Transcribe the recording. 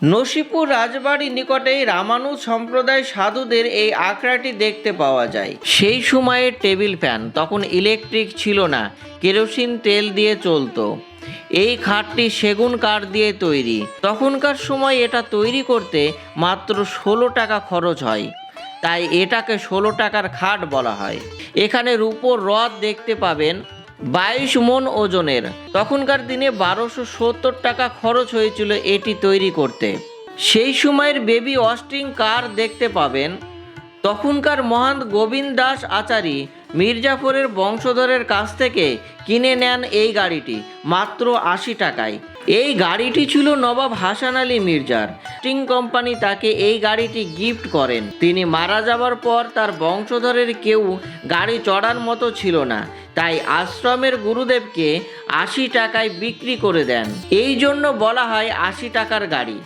নসিপুর রাজবাড়ির নিকটেই রামানুজ সম্প্রদায় সাধুদের এই আখড়াটি দেখতে পাওয়া যায়। সেই সময়ের টেবিল ফ্যান তখন ইলেকট্রিক ছিল না, কেরোসিন তেল দিয়ে চলতো। এই খাটটি সেগুন কাঠ দিয়ে তৈরি। তখনকার সময় এটা তৈরি করতে মাত্র 16 টাকা খরচ হয়, তাই এটাকে 16 টাকার খাট বলা হয়। এখানে রূপোর রথ দেখতে পাবেন 22 মণ ওজনের। তখনকার দিনে 1270 টাকা খরচ হয়েছিল এটি তৈরি করতে। সেই সময়ের বেবি অস্টিং কার দেখতে পাবেন। তখনকার মহান গোবিন্দ দাস আচারী মির্জাফরের বংশধরের কাছ থেকে কিনে নেন এই গাড়িটি মাত্র 80 টাকায়। এই গাড়িটি ছিল নবাব হাসান আলী মির্জার। স্টিং কোম্পানি তাকে এই গাড়িটি গিফট করেন। তিনি মারা যাবার পর তার বংশধরের কেউ গাড়ি চড়ার মতো ছিল না, তাই আশ্রমের গুরুদেবকে 80 টাকায় বিক্রি করে দেন। এই জন্য বলা হয় 80 টাকার গাড়ি।